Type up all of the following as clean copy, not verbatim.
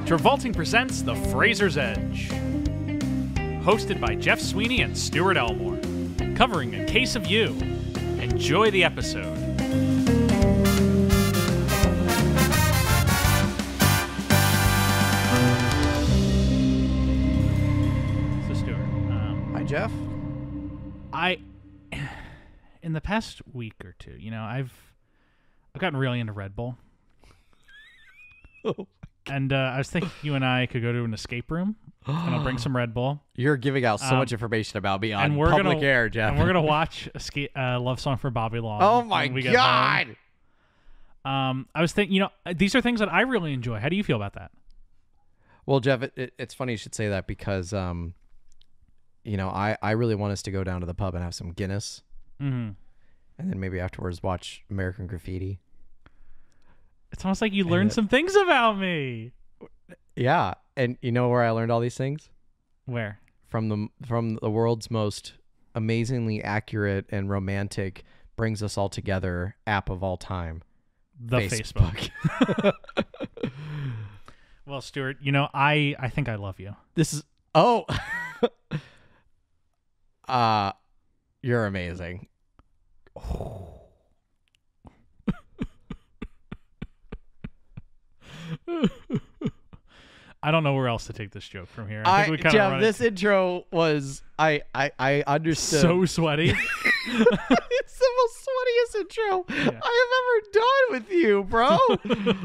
Travolting presents The Fraser's Edge. Hosted by Jeff Sweeney and Stuart Elmore. Covering A Case of You. Enjoy the episode. So Stuart, Hi, Jeff. In the past week or two, I've gotten really into Red Bull. And I was thinking you and I could go to an escape room, and I'll bring some Red Bull. You're giving out so much information about me on public air, Jeff. And we're going to watch a love song for Bobby Long. Oh, my God. I was thinking, these are things that I really enjoy. How do you feel about that? Well, Jeff, it's funny you should say that because, I really want us to go down to the pub and have some Guinness. Mm-hmm. And then maybe afterwards watch American Graffiti. It's almost like you learned some things about me. Yeah. And you know where I learned all these things? Where? From the world's most amazingly accurate and romantic brings us all together app of all time. The Facebook. Well, Stuart, I think I love you. This is you're amazing. I don't know where else to take this joke from here. I think we kind of Jeff, this intro was I understood. So sweaty. It's the most sweatiest intro I have ever done with you, bro.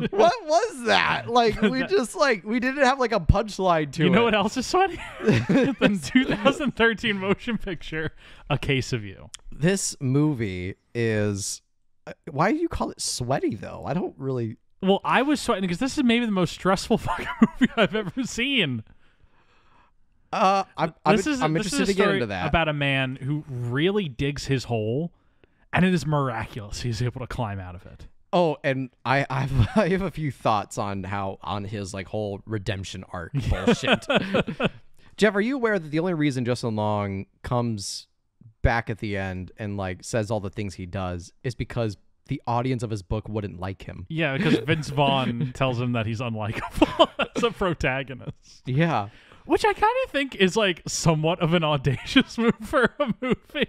What was that? Like we didn't have like a punchline to it. You know what else is sweaty? The 2013 motion picture A Case of You. This movie is why do you call it sweaty though? I don't really. Well, I was sweating because this is maybe the most stressful fucking movie I've ever seen. I'm interested to get into that. About a man who really digs his hole, and it is miraculous he's able to climb out of it. Oh, and I have a few thoughts on his like whole redemption arc bullshit. Jeff, are you aware that the only reason Justin Long comes back at the end and like says all the things he does is because the audience of his book wouldn't like him? Yeah, because Vince Vaughn tells him that he's unlikable as a protagonist. Yeah. Which I kind of think is like somewhat of an audacious move for a movie.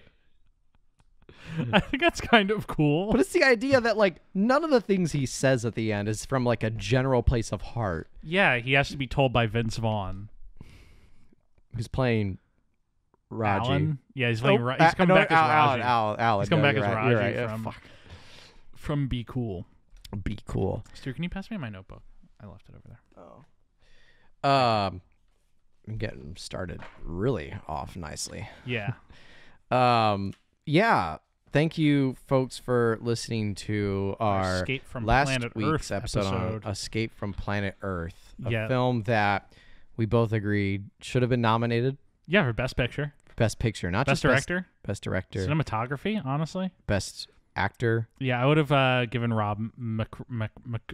I think that's kind of cool. But it's the idea that like none of the things he says at the end is from like a general place of heart. Yeah, he has to be told by Vince Vaughn. Who's playing Raji. Alan? Yeah, he's playing he's coming back as Raji. Alan. He's coming back as Raji right. from Be Cool. Be Cool. Stuart, can you pass me my notebook? I left it over there. Oh. I'm getting started really off nicely. Yeah. Yeah. Thank you, folks, for listening to our Escape from last Planet week's Earth episode on Escape from Planet Earth, Yeah. a film that we both agreed should have been nominated. Yeah, for Best Picture. Best Picture, not Best just Director. Best Director. Cinematography, honestly. Best Actor. Yeah, I would have given Rob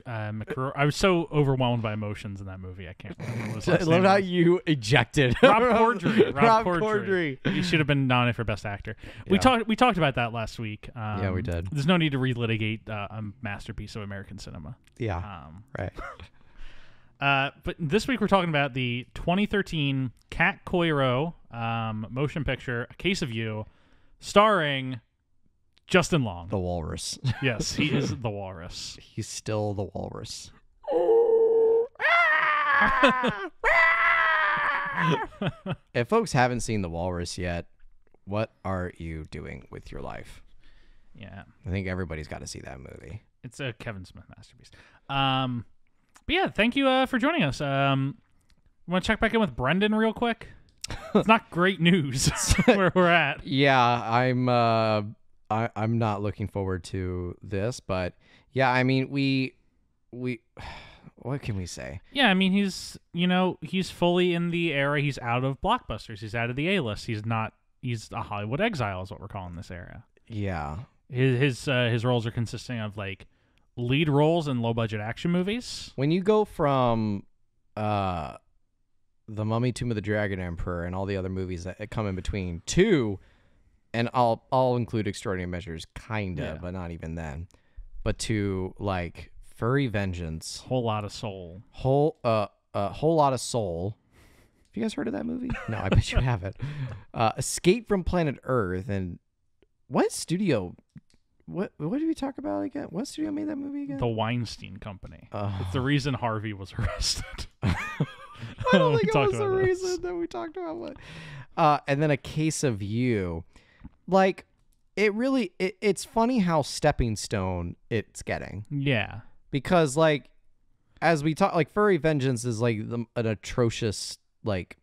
I was so overwhelmed by emotions in that movie. I can't remember what his last I love name how was. you ejected Rob Corddry. Rob Corddry. He should have been nominated for Best Actor. We talked about that last week. Yeah, we did. There's no need to relitigate a masterpiece of American cinema. Yeah, right. But this week we're talking about the 2013 Cat Coiro motion picture, A Case of You, starring Justin Long. The Walrus. Yes, he is the Walrus. He's still the Walrus. If folks haven't seen The Walrus yet, what are you doing with your life? Yeah. I think everybody's got to see that movie. It's a Kevin Smith masterpiece. But yeah, thank you for joining us. Want to check back in with Brendan real quick? It's not great news where we're at. Yeah, I'm not looking forward to this, but yeah, I mean, we what can we say? Yeah, I mean, he's fully in the era. He's out of blockbusters. He's out of the A-list. He's a Hollywood exile is what we're calling this era. Yeah. His roles are consisting of like lead roles in low budget action movies. When you go from The Mummy, Tomb of the Dragon Emperor and all the other movies that come in between to, and I'll include Extraordinary Measures kinda, but not even then. But to like Furry Vengeance. Whole lot of soul. A Whole Lot of Soul. Have you guys heard of that movie? No, I bet you haven't. Escape from Planet Earth. And what studio? What did we talk about again? What studio made that movie again? The Weinstein Company. It's the reason Harvey was arrested. I don't think it was the reason that we talked about what. And then A Case of You. Like, it's funny how stepping stone it's getting. Yeah. Because, like, as we talk, like, Furry Vengeance is, like, an atrocious, like,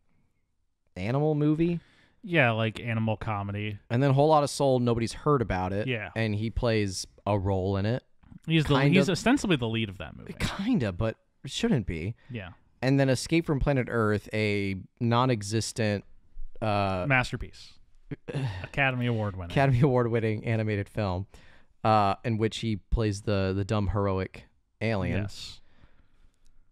animal movie. Yeah, like animal comedy. And then Whole Lot of Soul, nobody's heard about it. Yeah. And he plays a role in it. He's ostensibly the lead of that movie. Kinda, but it shouldn't be. Yeah. And then Escape from Planet Earth, a non-existent masterpiece. Academy Award winning animated film, in which he plays the dumb heroic alien. Yes.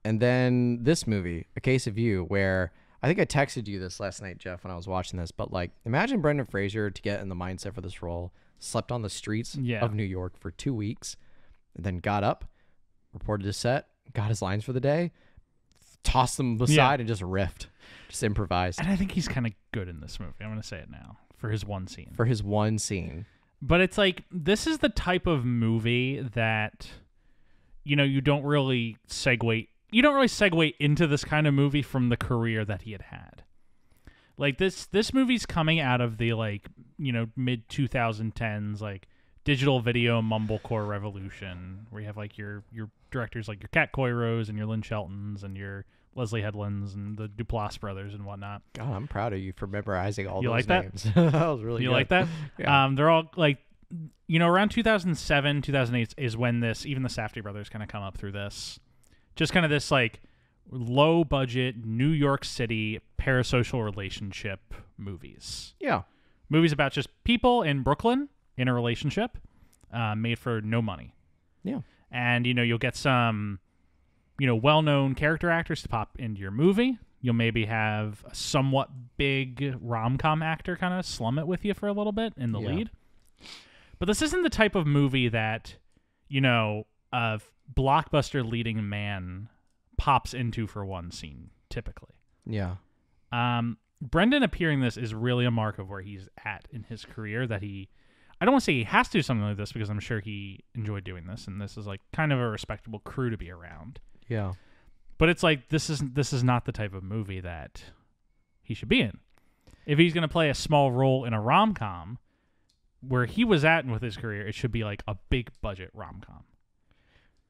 And then this movie, A Case of You, where I think I texted you this last night, Jeff, when I was watching this, but like, imagine Brendan Fraser to get in the mindset for this role, slept on the streets of New York for 2 weeks, and then got up, reported to set, got his lines for the day, tossed them aside, and just riffed, just improvised. And I think he's kind of good in this movie. I'm going to say it now for his one scene. But it's like, this is the type of movie that, you know, you don't really segue into this kind of movie from the career that he had. Like, this movie's coming out of the, like, you know, mid 2010s, like, digital video mumblecore revolution, where you have like your directors like your Kat Coiros and your Lynn Sheltons and your Leslie Headlands and the Duplass brothers and whatnot. God, I'm proud of you for memorizing all those like names. That was really you good. Like that? Yeah. They're all like, you know, around 2007, 2008 is when even the Safdie brothers kind of come up through this. Just kind of this like low budget New York City parasocial relationship movies. Yeah. Movies about just people in Brooklyn in a relationship, made for no money. Yeah. And, you know, you'll get some, you know, well-known character actors to pop into your movie. You'll maybe have a somewhat big rom-com actor kind of slum it with you for a little bit in the lead. But this isn't the type of movie that, you know, a blockbuster leading man pops into for one scene, typically. Yeah. Brendan appearing this is really a mark of where he's at in his career, that I don't want to say he has to do something like this, because I'm sure he enjoyed doing this, and this is like kind of a respectable crew to be around. Yeah. But it's like, this is not the type of movie that he should be in. If he's going to play a small role in a rom-com, where he was at with his career, it should be like a big budget rom-com.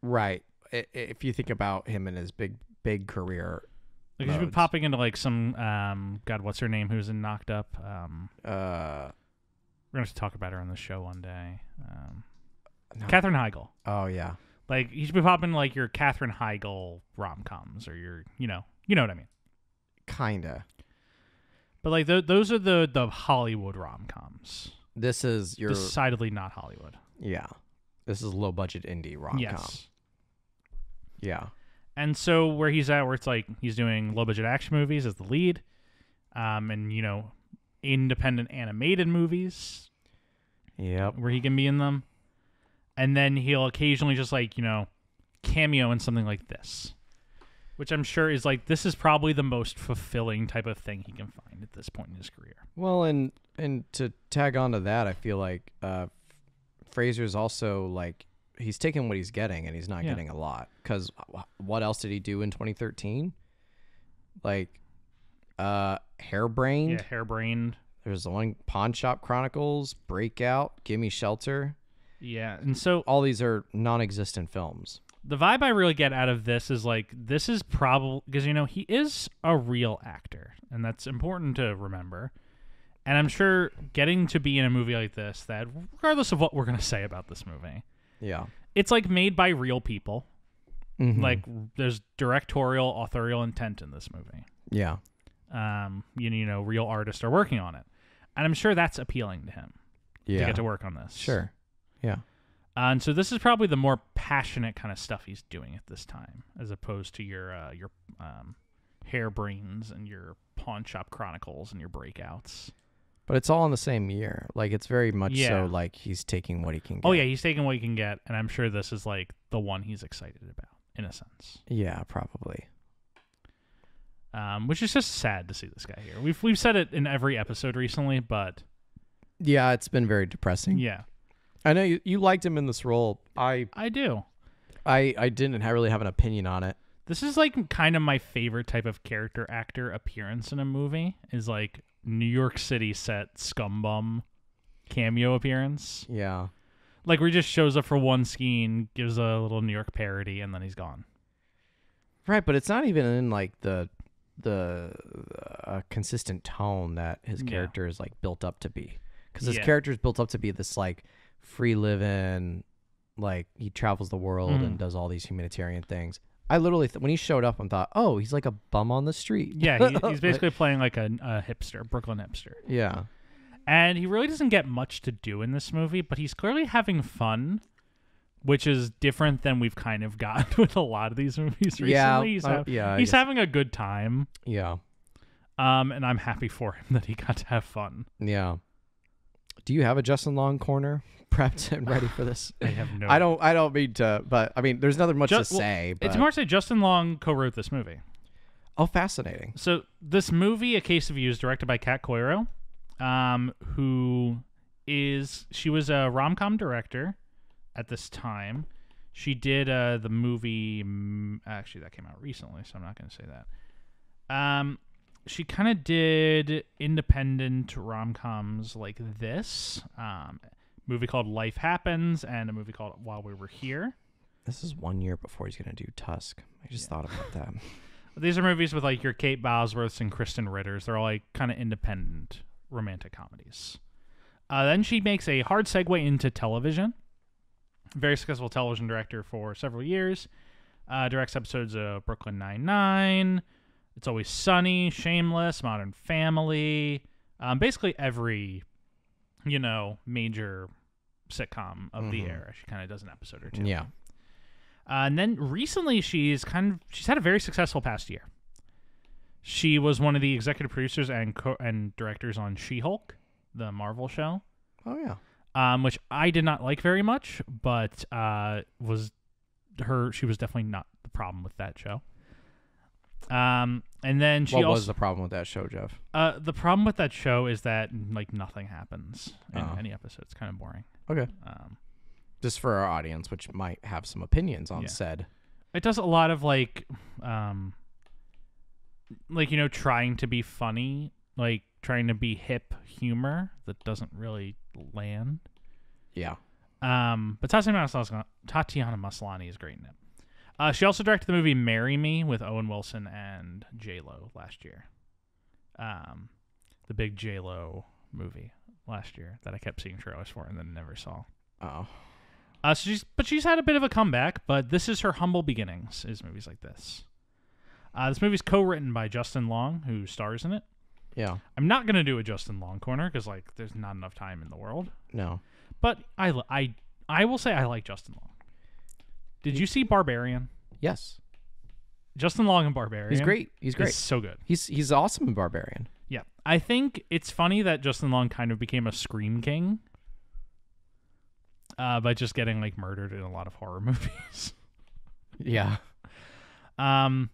Right. If you think about him in his big career, like he's been popping into like some God, what's her name? Who's in Knocked Up? We're gonna have to talk about her on the show one day. No. Katherine Heigl. Oh yeah. Like, he should be popping like your Katherine Heigl rom-coms, or your, you know what I mean. Kinda. But like those are the Hollywood rom-coms. This is your decidedly not Hollywood. Yeah. This is low budget indie rom-com. Yes. Yeah. And so where he's at, where it's like he's doing low budget action movies as the lead, and, you know, independent animated movies. Yep. Where he can be in them. And then he'll occasionally just, like, you know, cameo in something like this, which I'm sure is like, this is probably the most fulfilling type of thing he can find at this point in his career. Well, and to tag on to that, I feel like Fraser's also like, he's taking what he's getting, and he's not getting a lot. Because what else did he do in 2013? Like, Hairbrained. Yeah, Hairbrained. There's the one, Pawn Shop Chronicles, Breakout, Gimme Shelter. Yeah, and so all these are non-existent films. The vibe I really get out of this is like, this is probably, because, you know, he is a real actor, and that's important to remember. And I'm sure getting to be in a movie like this, that regardless of what we're going to say about this movie, yeah, it's like made by real people. Mm-hmm. Like, there's directorial, authorial intent in this movie. Yeah. You know, real artists are working on it. And I'm sure that's appealing to him to get to work on this. Sure. Yeah. And so this is probably the more passionate kind of stuff he's doing at this time, as opposed to your Hairbrains and your Pawn Shop Chronicles and your Breakouts. But it's all in the same year. Like, it's very much so like he's taking what he can get. Oh, yeah, he's taking what he can get, and I'm sure this is like the one he's excited about, in a sense. Yeah, probably. which is just sad to see this guy here. We've said it in every episode recently, but yeah, it's been very depressing. Yeah, I know you liked him in this role. I do. I didn't really have an opinion on it. This is like kind of my favorite type of character actor appearance in a movie is like New York City set scumbum cameo appearance. Yeah. Like where he just shows up for one scene, gives a little New York parody, and then he's gone. Right, but it's not even in like the consistent tone that his character is like built up to be. Because his character is built up to be this like free living, like he travels the world and does all these humanitarian things. I literally, when he showed up, I thought, oh, he's like a bum on the street. Yeah, he's basically playing like a hipster, Brooklyn hipster. Yeah. And he really doesn't get much to do in this movie, but he's clearly having fun, which is different than we've kind of gotten with a lot of these movies recently. He's having a good time. Yeah. And I'm happy for him that he got to have fun. Yeah. Do you have a Justin Long corner prepped and ready for this? I have no. I don't mean to, but I mean, there's nothing much to say. But it's more to say Justin Long co-wrote this movie. Oh, fascinating. So this movie, A Case of You, is directed by Kat Coiro, she was a rom-com director at this time. She did the movie, actually that came out recently, so I'm not going to say that. She kind of did independent rom-coms like this, movie called Life Happens, and a movie called While We Were Here. This is 1 year before he's going to do Tusk. I just thought about that. These are movies with like your Kate Bosworths and Kristen Ritters. They're all like kind of independent romantic comedies. Then she makes a hard segue into television. Very successful television director for several years. Directs episodes of Brooklyn Nine-Nine, It's Always Sunny, Shameless, Modern Family. Basically every, major sitcom of the era. She kind of does an episode or two. Yeah. And then recently she's had a very successful past year. She was one of the executive producers and directors on She-Hulk, the Marvel show. Oh yeah. Which I did not like very much, but she was definitely not the problem with that show. And then what was the problem with that show, Jeff? The problem with that show is that like nothing happens in any episode. It's kind of boring. Okay. Just for our audience, which might have some opinions on said. It does a lot of trying to be funny, like trying to be hip humor that doesn't really land. Yeah. But Tatiana Maslany is great in it. She also directed the movie Marry Me with Owen Wilson and J-Lo last year. The big J-Lo movie last year that I kept seeing trailers for and then never saw. Oh. She's had a bit of a comeback, but this is her humble beginnings, is movies like this. This movie's co-written by Justin Long, who stars in it. Yeah. I'm not going to do a Justin Long corner because there's not enough time in the world. No. But I will say I like Justin Long. Did you see Barbarian? Yes. Justin Long in Barbarian. He's great. He's so good. He's awesome in Barbarian. Yeah. I think it's funny that Justin Long kind of became a scream king by just getting murdered in a lot of horror movies. Yeah. But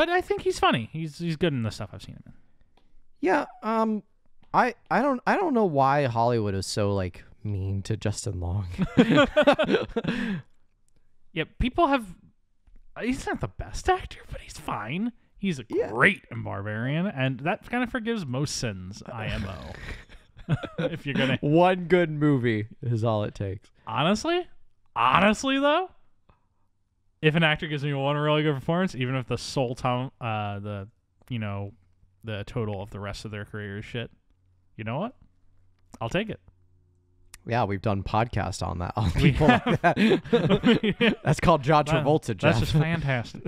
I think he's funny. He's good in the stuff I've seen him in. Yeah. I don't know why Hollywood is so mean to Justin Long. Yeah, people have. He's not the best actor, but he's fine. He's great in Barbarian, and that kind of forgives most sins. IMO. If you're gonna one good movie is all it takes. Honestly though, if an actor gives me one really good performance, even if the the total of the rest of their career is shit, you know what? I'll take it. Yeah, we've done podcasts on that. On people like that. That's called John Travolta, Jeff. That's just fantastic.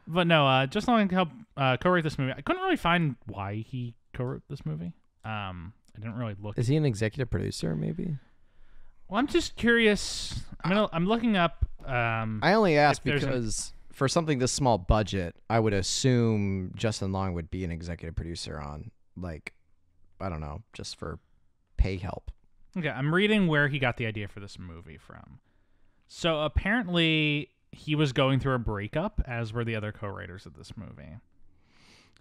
But no, just long help co-write this movie. I couldn't really find why he co-wrote this movie. I didn't really look. Is he an executive producer, maybe? Well, I'm just curious. I'm looking up. I only asked because for something this small budget, I would assume Justin Long would be an executive producer on, I don't know, just for pay help. Okay, I'm reading where he got the idea for this movie from. So apparently, he was going through a breakup, as were the other co-writers of this movie.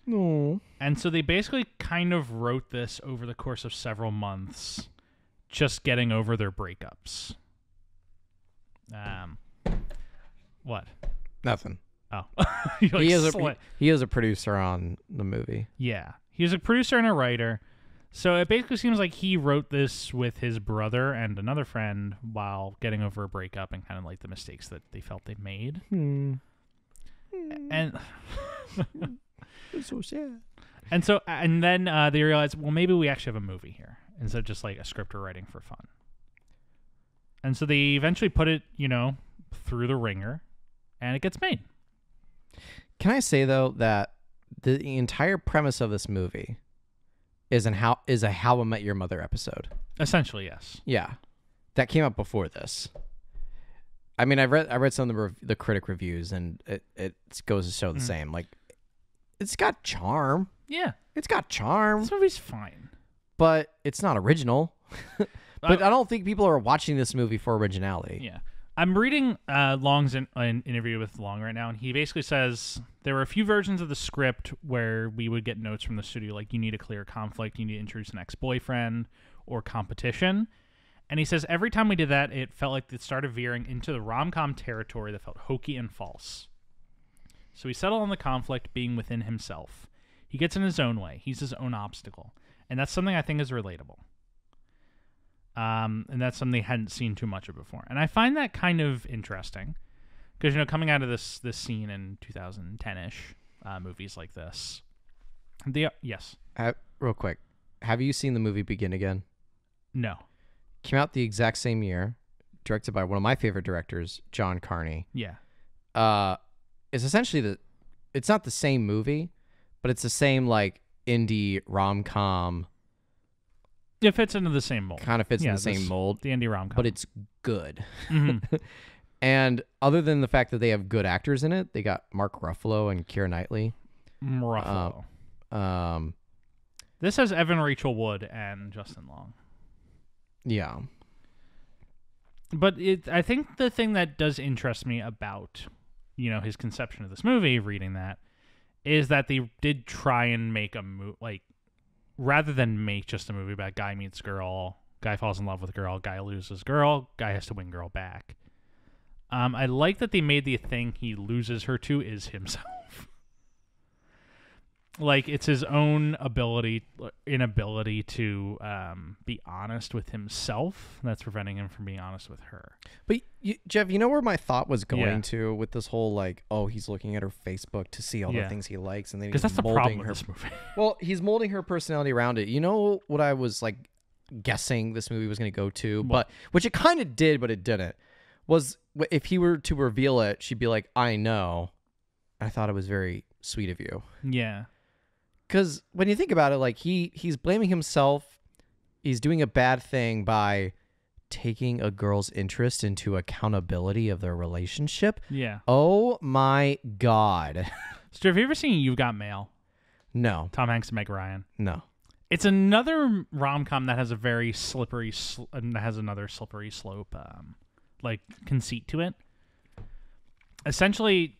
No. And so they basically kind of wrote this over the course of several months, just getting over their breakups. What? Nothing. Oh. He is a producer on the movie. Yeah. He was a producer and a writer. So it basically seems like he wrote this with his brother and another friend while getting over a breakup and kind of like the mistakes that they felt they made. And it's so sad. And then they realized, well, maybe we actually have a movie here instead of just like a script we're writing for fun. And so they eventually put it, through the ringer, and it gets made. Can I say though that the entire premise of this movie is a How I Met Your Mother episode? Essentially, yes. Yeah, that came out before this. I mean, I read some of the critic reviews, and it goes to show the same. Like, it's got charm. Yeah, it's got charm. This movie's fine, but it's not original. But I don't think people are watching this movie for originality. Yeah. I'm reading Long's an interview with Long right now, and he basically says there were a few versions of the script where we would get notes from the studio, like you need a clear conflict, you need to introduce an ex-boyfriend or competition. And he says every time we did that, it felt like it started veering into the rom-com territory that felt hokey and false. So he settled on the conflict being within himself. He gets in his own way. He's his own obstacle. And that's something I think is relatable. And that's something they hadn't seen too much of before. And I find that kind of interesting because, coming out of this scene in 2010-ish, movies like this. Yes. Real quick. Have you seen the movie Begin Again? No. Came out the exact same year, directed by one of my favorite directors, John Carney. Yeah. It's essentially it's not the same movie, but it's the same like indie rom-com. It fits into the same mold. Kind of fits in the same mold. The indie rom-com. But it's good. Mm-hmm. And other than the fact that they have good actors in it, they got Mark Ruffalo and Keira Knightley. Ruffalo. This has Evan Rachel Wood and Justin Long. Yeah. But I think the thing that does interest me about, his conception of this movie, reading that, is that they did try and make a movie, like, rather than make just a movie about guy meets girl, guy falls in love with a girl, guy loses girl, guy has to win girl back. I like that they made the thing he loses her to is himself. Like, it's his own inability to be honest with himself that's preventing him from being honest with her. But, Jeff, where my thought was going to with this whole, like, he's looking at her Facebook to see all the things he likes, and then he's that's the molding problem her. With this movie. Well, he's molding her personality around it. You know what I was, like, guessing this movie was going to go to? But which it kind of did, but it didn't. Was if he were to reveal it, she'd be like, I know. I thought it was very sweet of you. Yeah. Because when you think about it, like he's blaming himself. He's doing a bad thing by taking a girl's interest into accountability of their relationship. Yeah. Oh my God. So have you ever seen You've Got Mail? No. Tom Hanks and Meg Ryan? No. It's another rom-com that has a very slippery slope, like conceit to it. Essentially,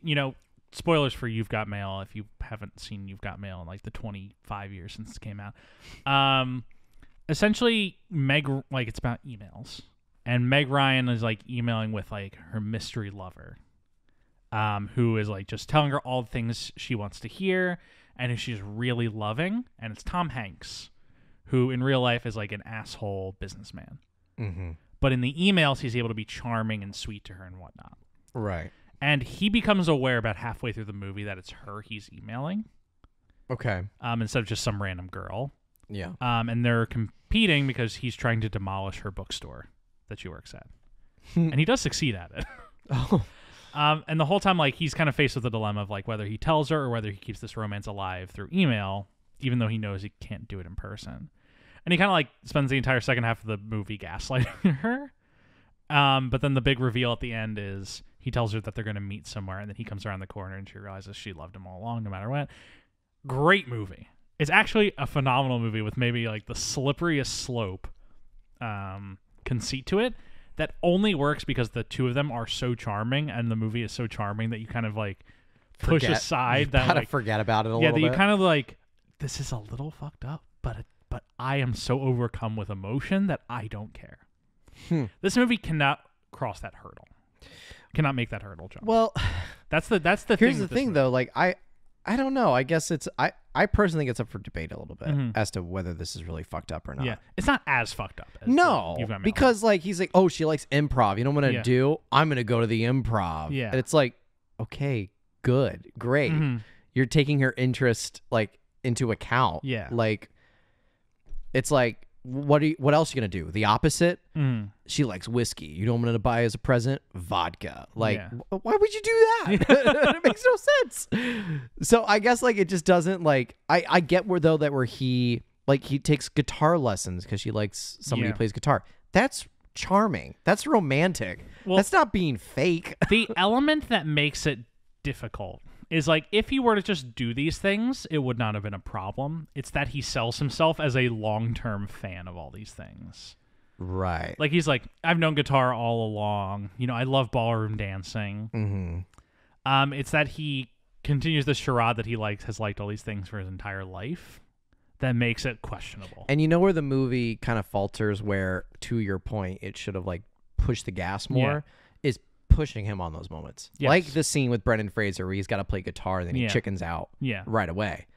spoilers for You've Got Mail if you haven't seen You've Got Mail in like the 25 years since it came out. Essentially, it's about emails, and Meg Ryan is like emailing with like her mystery lover, who is like just telling her all the things she wants to hear and who she's really loving, and it's Tom Hanks, who in real life is like an asshole businessman. Mm-hmm. But in the emails, he's able to be charming and sweet to her and whatnot. Right. And he becomes aware about halfway through the movie that it's her he's emailing. Okay. Instead of just some random girl. Yeah. And they're competing because he's trying to demolish her bookstore that she works at. And he does succeed at it. Oh. And the whole time, like, he's kind of faced with the dilemma of, like, whether he tells her or whether he keeps this romance alive through email, even though he knows he can't do it in person. And he kind of, like, spends the entire second half of the movie gaslighting her. But then the big reveal at the end is he tells her that they're going to meet somewhere, and then he comes around the corner and she realizes she loved him all along, no matter what. Great movie. It's actually a phenomenal movie with maybe like the slipperiest slope conceit to it that only works because the two of them are so charming and the movie is so charming that you kind of like push aside that gotta like forget about it a little bit. Yeah, you kind of like, this is a little fucked up, but I am so overcome with emotion that I don't care. This movie cannot cross that hurdle. Cannot make that hurdle jump. Well, that's the here's the thing though, like I don't know. I guess I personally think it's up for debate a little bit as to whether this is really fucked up or not. Yeah, it's not as fucked up. As no, because like he's like, oh, she likes improv. You know what I'm gonna do? I'm gonna go to the improv. Yeah, and it's like, okay, good, great. You're taking her interest like into account. Yeah, like it's like, what else are you gonna do? The opposite. She likes whiskey. You know what I'm gonna buy as a present? Vodka. Like, why would you do that? It makes no sense. So I guess like it just doesn't like. I get where he takes guitar lessons because she likes somebody who plays guitar. That's charming. That's romantic. Well, that's not being fake. The element that makes it difficult is like, if he were to just do these things, it would not have been a problem. It's that he sells himself as a long-term fan of all these things. Right. Like, he's like, I've known guitar all along. You know, I love ballroom dancing. It's that he continues the charade that he has liked all these things for his entire life that makes it questionable. And you know where the movie kind of falters, where, to your point, it should have like pushed the gas more, is pushing him on those moments. Yes. Like the scene with Brendan Fraser where he's got to play guitar and then he chickens out right away.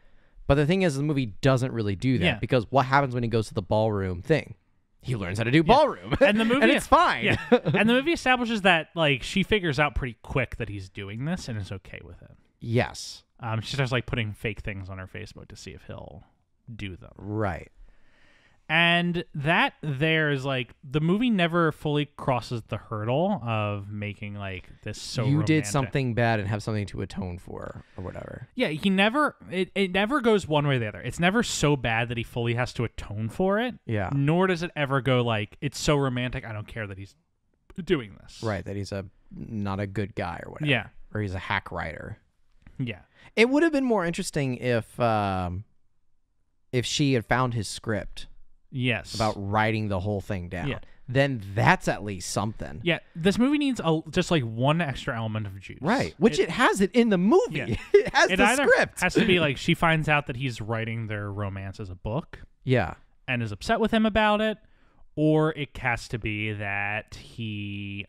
But the thing is, the movie doesn't really do that because what happens when he goes to the ballroom thing? He learns how to do ballroom. And the movie, and it's fine. Yeah. And the movie establishes that like she figures out pretty quick that he's doing this and is okay with it. Yes. She starts like putting fake things on her Facebook to see if he'll do them. Right. And that there is like, the movie never fully crosses the hurdle of making like this so you romantic. did something bad and have something to atone for or whatever. Yeah, he never, it never goes one way or the other. It's never so bad that he fully has to atone for it. Yeah. Nor does it ever go like, it's so romantic, I don't care that he's doing this. Right, that he's not a good guy or whatever. Yeah. Or he's a hack writer. Yeah. It would have been more interesting if she had found his script. Yes. About writing the whole thing down. Yeah. Then that's at least something. Yeah. This movie needs just like one extra element of juice. Right. Which it has it in the movie. Yeah. It has the script. Has to be like, she finds out that he's writing their romance as a book. Yeah. And is upset with him about it. Or it has to be that he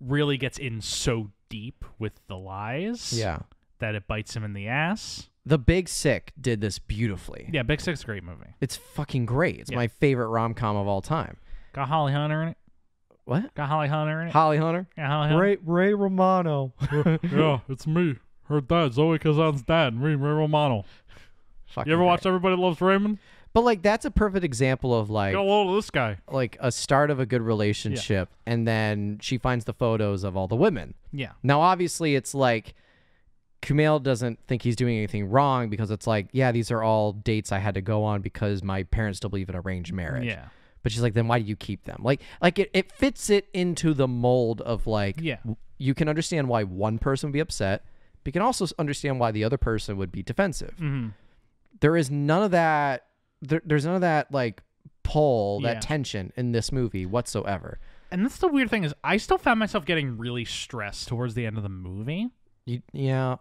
really gets in so deep with the lies. Yeah. That it bites him in the ass. The Big Sick did this beautifully. Yeah, Big Sick's a great movie. It's fucking great. It's my favorite rom-com of all time. Got Holly Hunter in it. What? Got Holly Hunter in it. Holly Hunter? Yeah, Holly Hunter. Ray Romano. Yeah, it's me. Her dad, Zoe Kazan's dad. Me, Ray Romano. Fucking you ever watch Everybody Loves Raymond? But like, that's a perfect example of like, get a load of this guy. Like a start of a good relationship, and then she finds the photos of all the women. Yeah. Now, obviously, it's like, Kumail doesn't think he's doing anything wrong because it's like, yeah, these are all dates I had to go on because my parents still believe in arranged marriage. Yeah. But she's like, then why do you keep them? Like it fits it into the mold of like, you can understand why one person would be upset, but you can also understand why the other person would be defensive. Mm-hmm. There is none of that. There's none of that like pull, that tension in this movie whatsoever. And that's the weird thing is I still found myself getting really stressed towards the end of the movie. Yeah.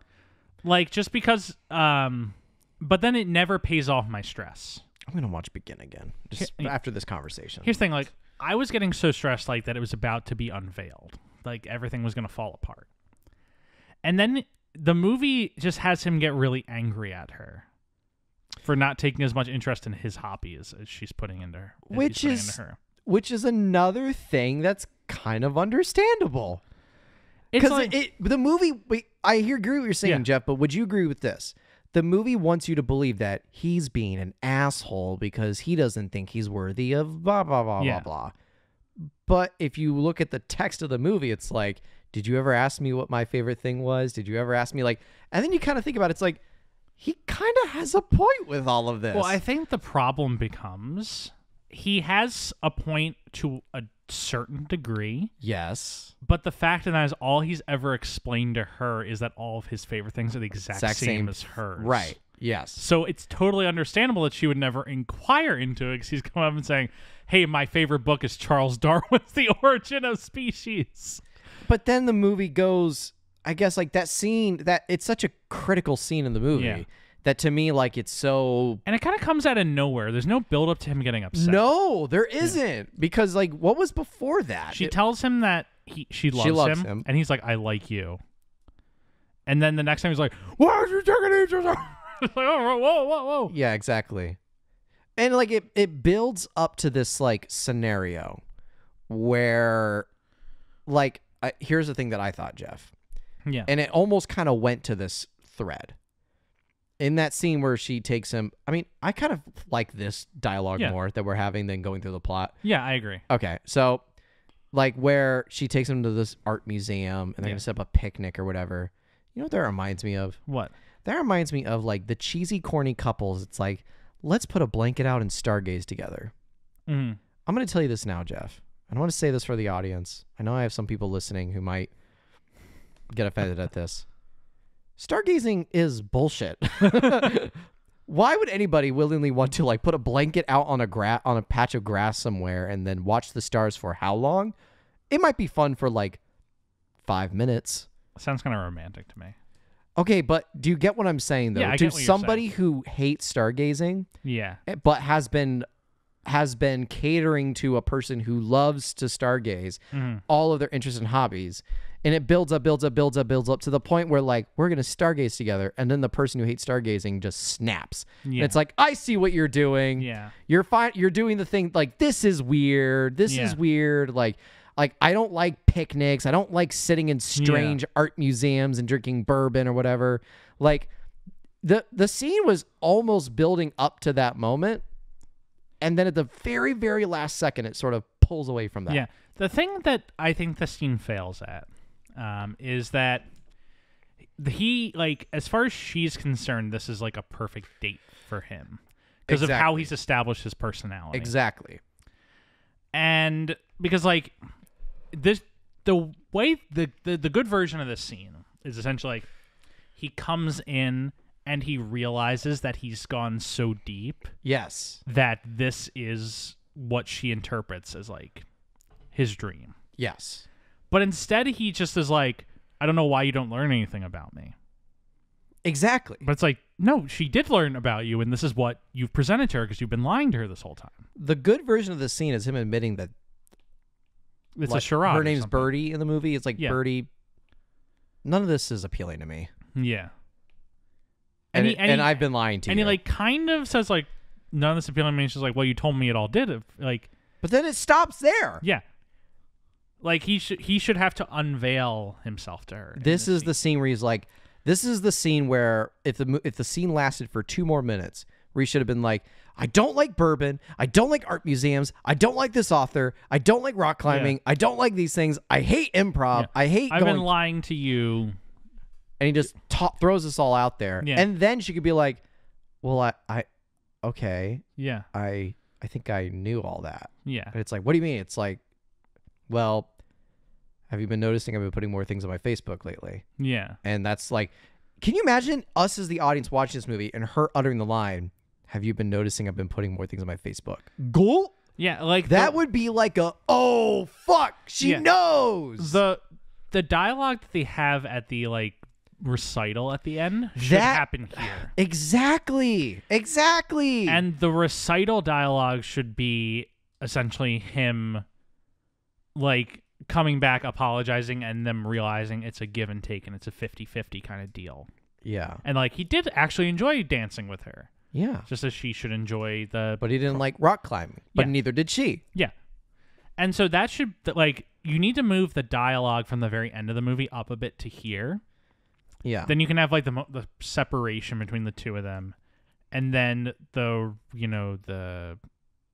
Like, just because, but then it never pays off my stress. I'm going to watch Begin again, just after this conversation. Here's the thing, like, I was getting so stressed, like, that it was about to be unveiled. Like, everything was going to fall apart. And then the movie just has him get really angry at her for not taking as much interest in his hobby as she's putting into her. Which is another thing that's kind of understandable. Because like, the movie, I agree with what you're saying, Jeff, but would you agree with this? The movie wants you to believe that he's being an asshole because he doesn't think he's worthy of blah, blah, blah, blah, blah. But if you look at the text of the movie, it's like, did you ever ask me what my favorite thing was? Did you ever ask me, like, and then you kind of think about it, it's like, he kind of has a point with all of this. Well, I think the problem becomes he has a point to a certain degree. Yes. But the fact that is all he's ever explained to her is that all of his favorite things are the exact same as hers. Right. Yes. So it's totally understandable that she would never inquire into it because he's coming up and saying, hey, my favorite book is Charles Darwin's The Origin of Species. But then the movie goes, I guess, like that scene, that it's such a critical scene in the movie that to me, like, it's so... And it kind of comes out of nowhere. There's no build-up to him getting upset. No, there isn't. Because, like, what was before that? She tells him that she loves him, and he's like, I like you. And then the next time he's like, why are you taking each other? It's like, oh, whoa. Yeah, exactly. And, like, it builds up to this, like, scenario where, like, here's the thing that I thought, Jeff. Yeah. And it almost kind of went to this thread. In that scene where she takes him, I mean, I kind of like this dialogue more that we're having than going through the plot. Yeah, I agree. Okay, so, like, where she takes him to this art museum and they're going to set up a picnic or whatever. You know what that reminds me of? What? That reminds me of, like, the cheesy, corny couples. It's like, let's put a blanket out and stargaze together. Mm-hmm. I'm going to tell you this now, Jeff. I want to say this for the audience. I know I have some people listening who might get offended at this. Stargazing is bullshit. Why would anybody willingly want to, like, put a blanket out on a patch of grass somewhere and then watch the stars for how long? It might be fun for, like, 5 minutes. Sounds kind of romantic to me. Okay, but do you get what I'm saying, though? Yeah, I to get what you're somebody saying. who hates stargazing, Yeah, but has been catering to a person who loves to stargaze all of their interests and hobbies, and it builds up to the point where, like, we're gonna stargaze together, and then the person who hates stargazing just snaps. And it's like, I see what you're doing. Yeah, you're fine. You're doing the thing, like, this is weird. This is weird. Like I don't like picnics. I don't like sitting in strange art museums and drinking bourbon or whatever. Like, the scene was almost building up to that moment, and then at the very, very last second, it sort of pulls away from that. Yeah. The thing that I think the scene fails at is that he, like, as far as she's concerned, this is like a perfect date for him because of how he's established his personality. Exactly. And because, like, the way the good version of this scene is essentially like he comes in and he realizes that he's gone so deep. Yes. That this is what she interprets as, like, his dream. Yes. But instead he just is like, I don't know why you don't learn anything about me. Exactly. But it's like, no, she did learn about you, and this is what you've presented to her because you've been lying to her this whole time. The good version of the scene is him admitting that it's, like, a charade. Her name's Birdie in the movie. It's like, Birdie. None of this is appealing to me. Yeah. And I've been lying to you. And he, like, kind of says, like, none of this appealing to me. She's like, well, you told me it all did. Like, but then it stops there. Yeah. Like, he should have to unveil himself to her. This is the scene where he's like, this is the scene where if the scene lasted for 2 more minutes, where he should have been like, I don't like bourbon. I don't like art museums. I don't like this author. I don't like rock climbing. I don't like these things. I hate improv. I hate I've been lying to you. And he just throws this all out there. Yeah. And then she could be like, well, okay. Yeah. I think I knew all that. Yeah. And it's like, what do you mean? It's like, well, have you been noticing I've been putting more things on my Facebook lately? Yeah. And that's like, can you imagine us as the audience watching this movie and her uttering the line, have you been noticing I've been putting more things on my Facebook? Ghoul? Yeah, like that would be like oh fuck, she knows. The dialogue that they have at the, like, recital at the end should happen here. Exactly. And the recital dialogue should be essentially him, like, coming back, apologizing, and them realizing it's a give and take and it's a 50-50 kind of deal. Yeah. And, like, he did actually enjoy dancing with her. Yeah. Just as she should enjoy the... But he didn't like rock climbing. But neither did she. Yeah. And so that should, like, you need to move the dialogue from the very end of the movie up a bit to here. Yeah. Then you can have, like, the separation between the two of them. And then the, you know, the...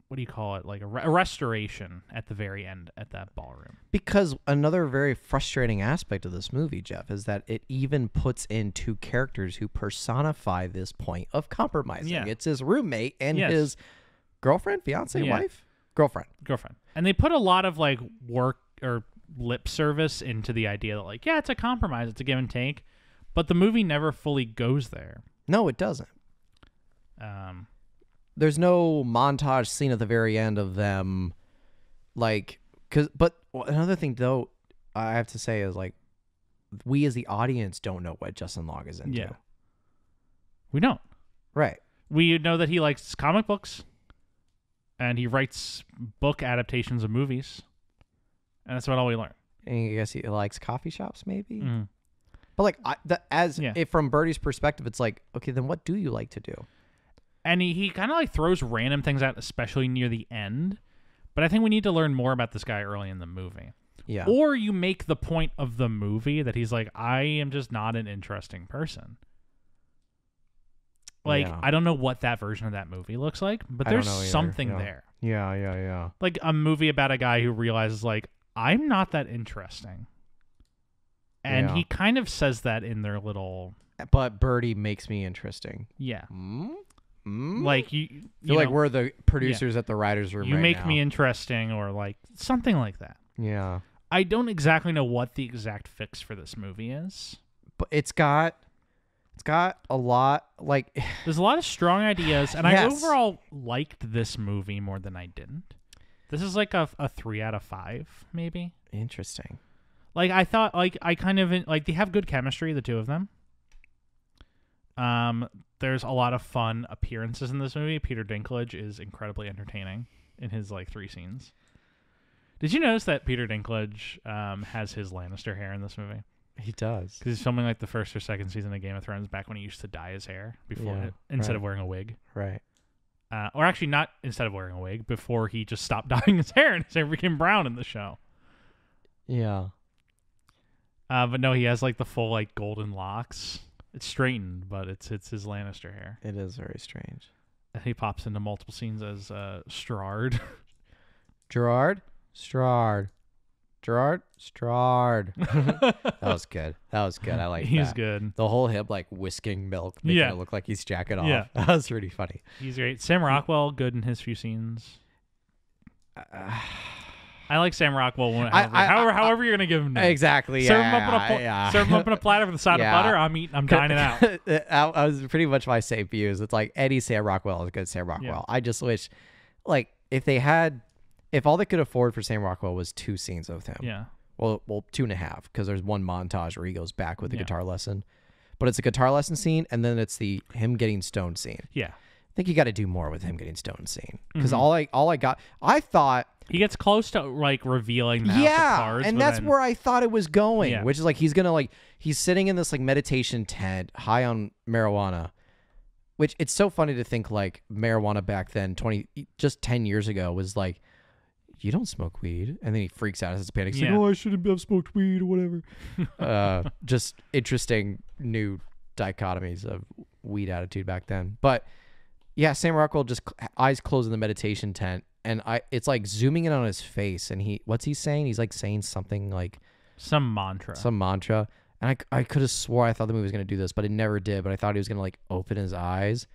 What do you call it? Like a restoration at the very end at that ballroom. Because another very frustrating aspect of this movie, Jeff, is that it even puts in 2 characters who personify this point of compromising. Yeah. It's his roommate and his girlfriend, fiance, wife? Girlfriend. And they put a lot of, like, work or lip service into the idea that, like, yeah, it's a compromise. It's a give and take. But the movie never fully goes there. No, it doesn't. There's no montage scene at the very end of them, like, but another thing though, I have to say is like, we as the audience don't know what Justin Long is into. Yeah. We don't. Right. We know that he likes comic books, and he writes book adaptations of movies, and that's about all we learn. And I guess he likes coffee shops, maybe. Mm-hmm. But like, if from Birdie's perspective, it's like, okay, then what do you like to do? And he kind of like throws random things out, especially near the end. But I think we need to learn more about this guy early in the movie. Yeah. Or you make the point of the movie that he's like, I am just not an interesting person. Like, I don't know what that version of that movie looks like, but there's something there. Yeah. Like a movie about a guy who realizes, like, I'm not that interesting. And he kind of says that in their little... But Birdie makes me interesting. Yeah. Mm-hmm. Like, you feel like we're the producers at the writer's room. You make me interesting, or like something like that. Yeah. I don't exactly know what the exact fix for this movie is. But it's got a lot, like... There's a lot of strong ideas, and I overall liked this movie more than I didn't. This is like a 3 out of 5, maybe. Interesting. Like, I thought, like, I kind of... Like, they have good chemistry, the two of them. There's a lot of fun appearances in this movie. Peter Dinklage is incredibly entertaining in his, like, 3 scenes. Did you notice that Peter Dinklage has his Lannister hair in this movie? He does. Because he's filming, like, the first or second season of Game of Thrones back when he used to dye his hair instead of wearing a wig. Right. Or actually, not instead of wearing a wig, before he just stopped dyeing his hair and his hair became brown in the show. Yeah. But no, he has, like, the full, like, golden locks. It's straightened, but it's his Lannister hair. It is very strange. And he pops into multiple scenes as Strard. Gerard? Strard. That was good. I like that. He's good. The whole him, like, whisking milk, making it look like he's jacking off. Yeah. That was really funny. He's great. Sam Rockwell, good in his few scenes. I like Sam Rockwell. However you're gonna give him names. Exactly. Serve him up in a platter with a side of butter. I'm dining out. I was pretty much my same views. It's like any Sam Rockwell is good Sam Rockwell. Yeah. I just wish, like, if all they could afford for Sam Rockwell was 2 scenes of him. Yeah. Well, 2.5, because there's one montage where he goes back with the guitar lesson, but it's a guitar lesson scene, and then it's the him getting stoned scene. Yeah. I think you got to do more with him getting stoned scene, because I thought he gets close to, like, revealing the house of cards, and that's where I thought it was going, which is like he's sitting in this, like, meditation tent high on marijuana, which it's so funny to think, like, marijuana back then, just 10 years ago, was like, you don't smoke weed, and then he freaks out as a panic. He's like, I shouldn't have smoked weed or whatever. Just interesting new dichotomies of weed attitude back then. But yeah, Sam Rockwell just eyes closed in the meditation tent, and it's like zooming in on his face, and what's he saying? He's like saying something like some mantra, and I could have swore I thought the movie was gonna do this, but it never did. But I thought he was gonna, like, open his eyes,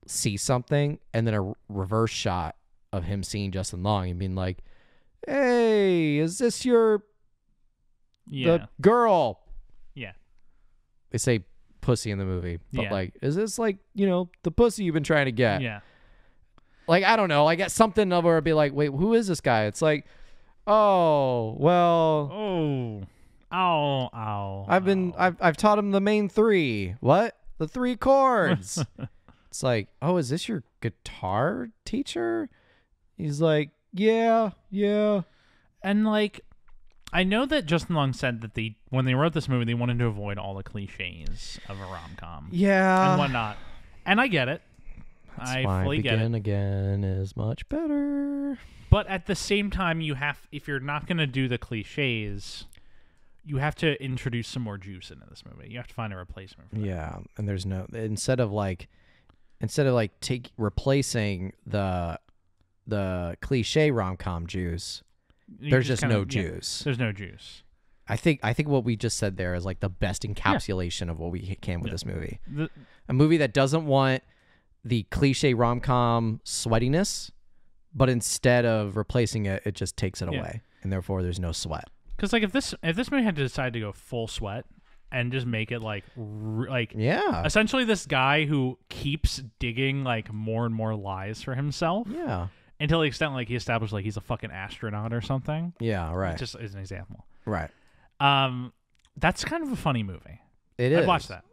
see something, and then a reverse shot of him seeing Justin Long and being like, hey, is this the girl? Yeah. They say pussy in the movie, but like, is this, like, the pussy you've been trying to get? Yeah. Like, I don't know. I get something of where I'd be like, wait, who is this guy? It's like, oh, well. Ow. I've taught him the main 3. What? The 3 chords. It's like, oh, is this your guitar teacher? He's like, yeah. And, like, I know that Justin Long said that when they wrote this movie, they wanted to avoid all the cliches of a rom-com. Yeah. And whatnot. And I get it. I fully get it. Begin Again is much better. But at the same time, if you're not going to do the cliches, you have to introduce some more juice into this movie. You have to find a replacement for that. Yeah. And there's instead of replacing the cliche rom-com juice, there's just no juice. There's no juice. I think what we just said there is, like, the best encapsulation of what we came with this movie. A movie that doesn't want the cliche rom-com sweatiness, but instead of replacing it, it just takes it away, and therefore there's no sweat. Because, like, if this movie had to decide to go full sweat, and just make it like yeah, essentially this guy who keeps digging like more and more lies for himself. Yeah. Until the extent like he established like he's a fucking astronaut or something. Yeah, right. Just as an example. Right. That's kind of a funny movie. I'd watch that.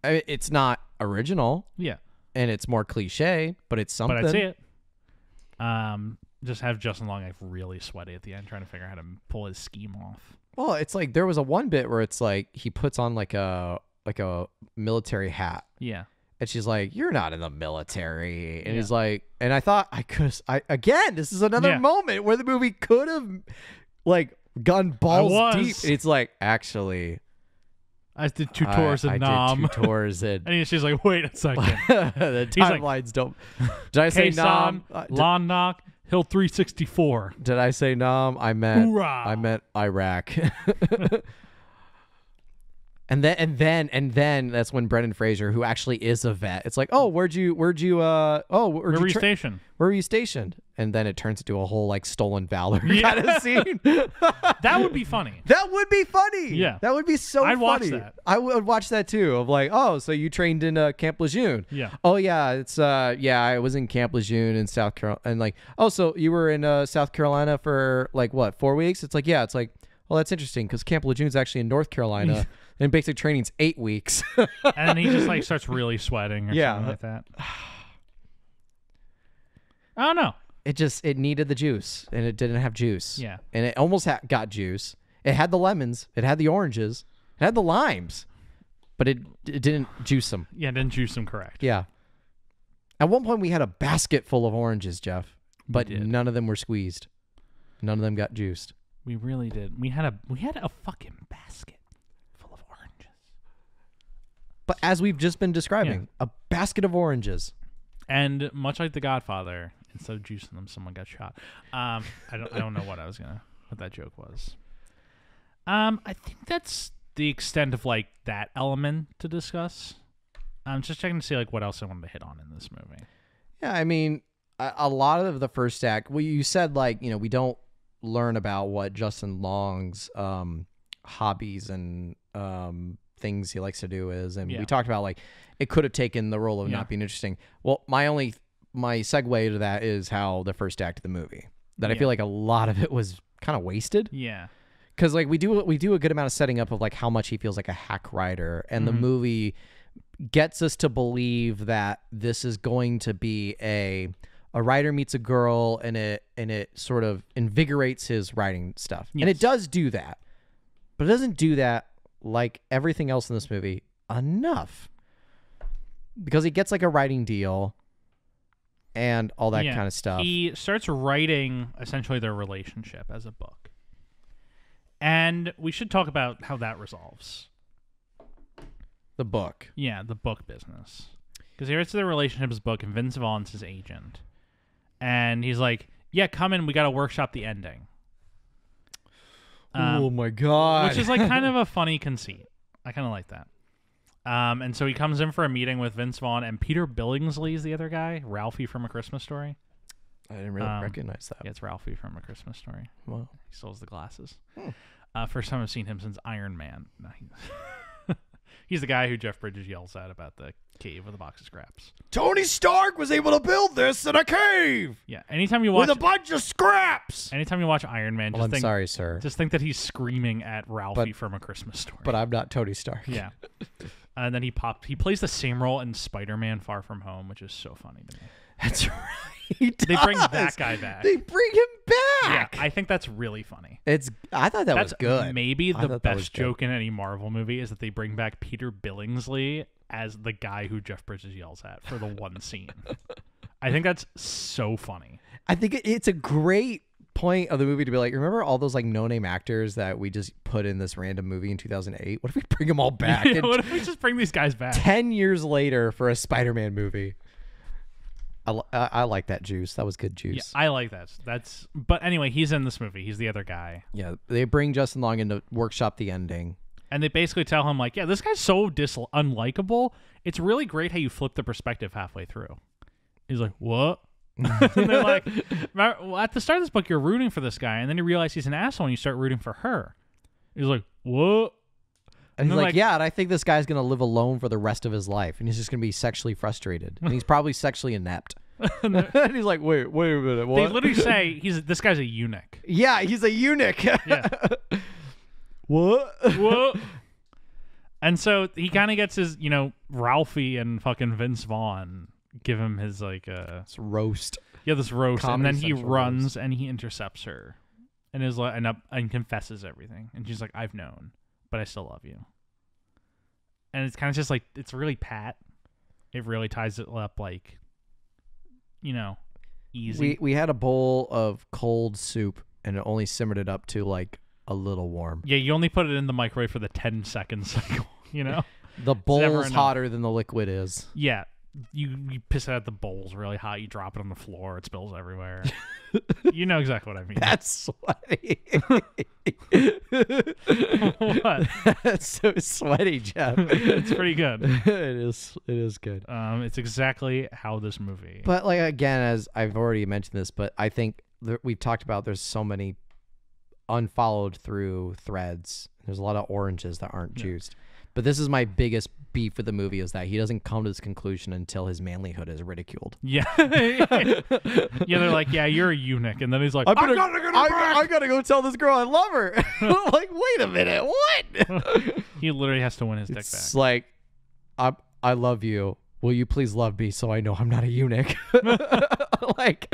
It's not original. Yeah. And it's more cliche, but it's something. But I'd see it. Just have Justin Long like really sweaty at the end trying to figure out how to pull his scheme off. Well, it's like there was a one bit where it's like he puts on like a military hat. Yeah. And she's like, "You're not in the military." And he's like, and I thought again, this is another moment where the movie could have like gone balls deep. And it's like, actually, I did 2 tours in Nam. Did 2 tours in. And she's like, wait a second. The timelines don't. Did I say Nam? Lannak, Hill 364. Did I say Nam? I meant Hoorah. I meant Iraq. And then that's when Brendan Fraser, who actually is a vet, it's like, oh, where were you stationed? Where were you stationed? And then it turns into a whole like stolen valor kind of scene. That would be funny. That would be funny. Yeah, that would be so funny. I'd watch that. I would watch that too. Of like, oh, so you trained in Camp Lejeune? Yeah. Oh yeah, it's I was in Camp Lejeune in South Carolina, and like, oh, so you were in South Carolina for like what, 4 weeks? It's like, yeah, it's like, well, that's interesting because Camp Lejeune's actually in North Carolina. And basic training's 8 weeks. And then he just like starts really sweating or something like that. I don't know. It needed the juice, and it didn't have juice. Yeah. And it almost got juice. It had the lemons. It had the oranges. It had the limes. But it didn't juice them. Yeah, it didn't juice them correct. Yeah. At one point, we had a basket full of oranges, Jeff. But none of them were squeezed. None of them got juiced. We really did. We had a fucking basket. But as we've just been describing, a basket of oranges. And much like The Godfather, instead of juicing them, someone got shot. I don't know what that joke was. I think that's the extent of like that element to discuss. I'm just checking to see like what else I wanted to hit on in this movie. Yeah, I mean, a lot of the first act. Well, you said like, you know, we don't learn about what Justin Long's hobbies and things he likes to do is, and we talked about like it could have taken the role of not being interesting. Well, my segue to that is how the first act of the movie, that I feel like a lot of it was kind of wasted. Yeah, because like we do a good amount of setting up of like how much he feels like a hack writer, and the movie gets us to believe that this is going to be a writer meets a girl, and it sort of invigorates his writing stuff, and it does do that, but it doesn't do that like everything else in this movie enough, because he gets like a writing deal and all that kind of stuff. He starts writing essentially their relationship as a book, and we should talk about how that resolves the book. Yeah, the book business, because he writes their relationship as a book, and Vince Vaughn's his agent, and he's like, "Yeah, come in. We got to workshop the ending." Oh my god! Which is like kind of a funny conceit. I kind of like that. And so he comes in for a meeting with Vince Vaughn, and Peter Billingsley is the other guy, Ralphie from A Christmas Story. I didn't really recognize that. Yeah, it's Ralphie from A Christmas Story. Wow. He still has the glasses. First time I've seen him since Iron Man. No, he's the guy who Jeff Bridges yells at about the cave with a box of scraps. Tony Stark was able to build this in a cave. Yeah, anytime you watch with a bunch of scraps. Anytime you watch Iron Man, I'm sorry, sir. Just think that he's screaming at Ralphie from A Christmas Story. But I'm not Tony Stark. Yeah. And then he plays the same role in Spider-Man Far From Home, which is so funny to me. That's right. They bring that guy back. They bring him back. Yeah, I think that's really funny. I thought that was good. Maybe the best joke in any Marvel movie is that they bring back Peter Billingsley as the guy who Jeff Bridges yells at for the one scene. I think that's so funny. I think it's a great point of the movie to be like, remember all those like no-name actors that we just put in this random movie in 2008? What if we bring them all back? What if we just bring these guys back 10 years later for a Spider-Man movie? I like that juice. That was good juice. Yeah, I like that. But anyway, he's in this movie. He's the other guy. Yeah, they bring Justin Long in to workshop the ending. And they basically tell him, like, yeah, this guy's so unlikable. It's really great how you flip the perspective halfway through. He's like, what? And they're like, well, at the start of this book, you're rooting for this guy, and then you realize he's an asshole, and you start rooting for her. He's like, what? And he's like, yeah, and I think this guy's going to live alone for the rest of his life. And he's just going to be sexually frustrated. And he's probably sexually inept. And he's like, wait a minute. What? They literally say this guy's a eunuch. Yeah, he's a eunuch. Yeah. What? And so he kind of gets his, Ralphie and fucking Vince Vaughn give him his this roast. Yeah, this roast. Comedy and then he runs roast. and he intercepts her and is like, and confesses everything. And she's like, I've known, but I still love you. And it's kind of just like, it's really pat. It really ties it up like, easy. We had a bowl of cold soup and it only simmered it up to like a little warm. Yeah, you only put it in the microwave for the 10-second cycle, The bowl's hotter than the liquid is. Yeah. You piss it out the bowl's really hot. You drop it on the floor. It spills everywhere. You know exactly what I mean. That's sweaty. What? That's so sweaty, Jeff. It's pretty good. It is good. It's exactly how this movie. But like again, as I've already mentioned this, but I think we've talked about there's so many unfollowed through threads. There's a lot of oranges that aren't juiced. But this is my biggest beef with the movie is that he doesn't come to this conclusion until his manlyhood is ridiculed. Yeah. Yeah, they're like, yeah, you're a eunuch. And then he's like, I gotta go tell this girl I love her. Like, wait a minute, what? He literally has to win his dick back. It's like, I love you. Will you please love me so I know I'm not a eunuch? Like...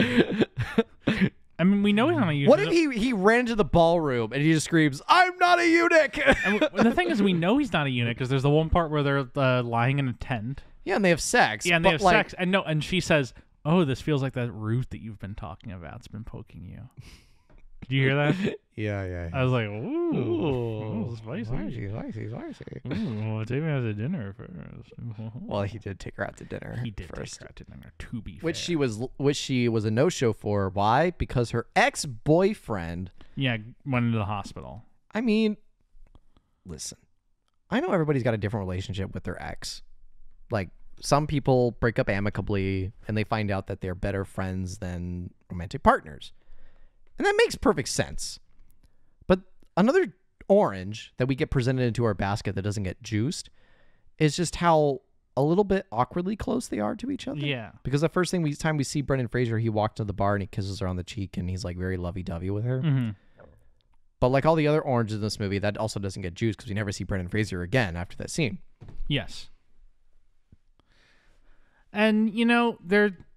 I mean, we know he's not a eunuch. What if he ran into the ballroom and he just screams, I'm not a eunuch? And the thing is, we know he's not a eunuch because there's the one part where they're lying in a tent. Yeah, and they have sex. Yeah, and they have sex. And she says, oh, this feels like that root that you've been talking about. It's been poking you. Did you hear that? Yeah. I was like, ooh spicy. Spicy. Ooh, take me out to dinner first. Well, he did take her out to dinner. He did first. take her out to dinner, to be fair. Which she was a no-show for. Why? Because her ex-boyfriend... Yeah, went into the hospital. I mean, listen. I know everybody's got a different relationship with their ex. Like, some people break up amicably, and they find out that they're better friends than romantic partners. And that makes perfect sense. But another orange that we get presented into our basket that doesn't get juiced is just how a little bit awkwardly close they are to each other. Yeah. Because the first time we see Brendan Fraser, he walked to the bar and he kisses her on the cheek and he's like very lovey-dovey with her. Mm-hmm. But like all the other oranges in this movie, that also doesn't get juiced because we never see Brendan Fraser again after that scene. Yes. And,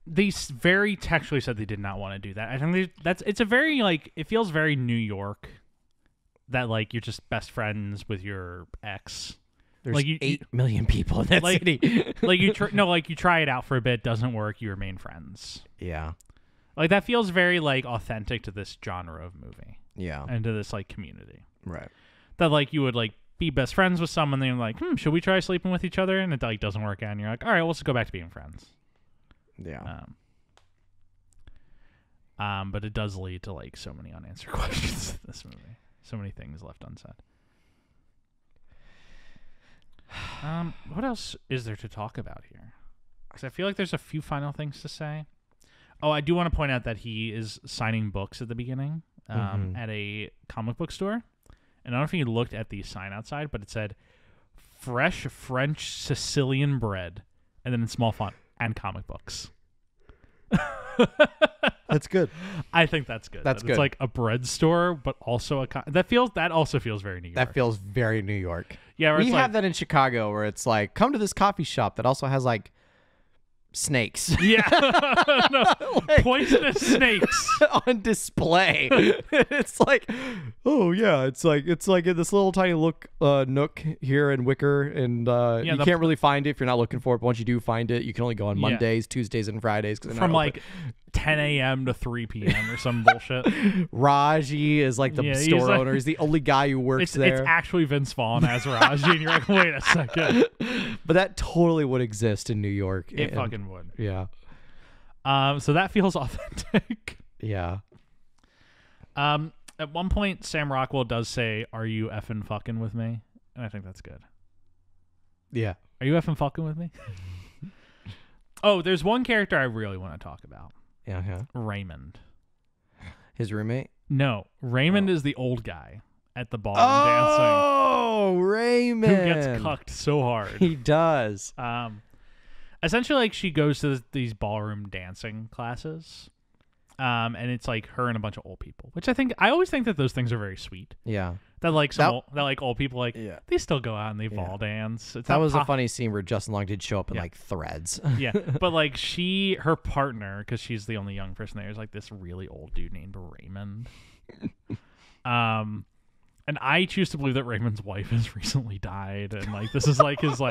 they very textually said they did not want to do that. I think it's a very, it feels very New York that, you're just best friends with your ex. There's 8 million people in that city. You try it out for a bit, doesn't work, you remain friends. Yeah. That feels very, authentic to this genre of movie. Yeah. And to this, community. Right. That, you would, be best friends with someone, and you're like, should we try sleeping with each other? And it, doesn't work out, and you're like, all right, well, let's go back to being friends. Yeah. But it does lead to so many unanswered questions in this movie. So many things left unsaid. What else is there to talk about here? Because I feel like there's a few final things to say. Oh, I do want to point out that he is signing books at the beginning at a comic book store. And I don't know if you looked at the sign outside, but it said fresh French Sicilian bread. And then in small font, and comic books. That's good. I think that's good. That's good. It's like a bread store, but also that also feels very New York. That feels very New York. Yeah, we have that in Chicago where it's like, come to this coffee shop that also has snakes. Yeah. No, poisonous snakes on display. It's like, oh yeah, it's like in this little tiny nook here in Wicker, and you can't really find it if you're not looking for it. But once you do find it, you can only go on Mondays, Tuesdays, and Fridays from 10 a.m. to 3 p.m. or some bullshit. Raji is the store owner. He's the only guy who works there. It's actually Vince Vaughn as Raji, and you're like, wait a second. But that totally would exist in New York. It fucking would. Yeah. So that feels authentic. Yeah. At one point, Sam Rockwell does say, "Are you effing fucking with me?" And I think that's good. Yeah. Are you effing fucking with me? Oh, there's one character I really want to talk about. Yeah. Raymond. His roommate? No, Raymond is the old guy. at the ballroom dancing. Oh, Raymond. Who gets cucked so hard. He does. Essentially, like, she goes to these ballroom dancing classes. And it's like her and a bunch of old people, which I always think that those things are very sweet. Yeah. That old people, like, they still go out and they ball dance. That was a funny scene where Justin Long did show up in like threads. Yeah. But like her partner, because she's the only young person there, is like this really old dude named Raymond. And I choose to believe that Raymond's wife has recently died, and like this is like his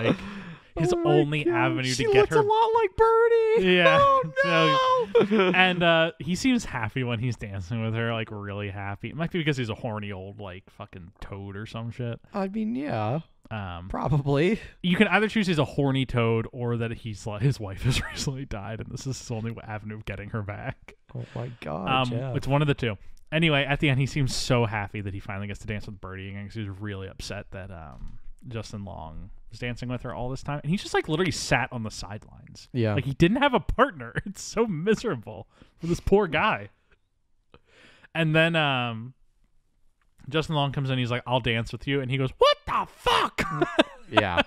only avenue to get her. She looks a lot like Birdie. Yeah. Oh no. And he seems happy when he's dancing with her, like really happy. It might be because he's a horny old like fucking toad or some shit. I mean, yeah. Probably. You can either choose he's a horny toad or that his wife has recently died, and this is his only avenue of getting her back. Oh my god. It's one of the two. Anyway, at the end, he seems so happy that he finally gets to dance with Birdie again because he was really upset that Justin Long was dancing with her all this time. And he just like literally sat on the sidelines. Yeah. Like he didn't have a partner. It's so miserable for this poor guy. And then Justin Long comes in. He's like, I'll dance with you. And he goes, what the fuck? Yeah.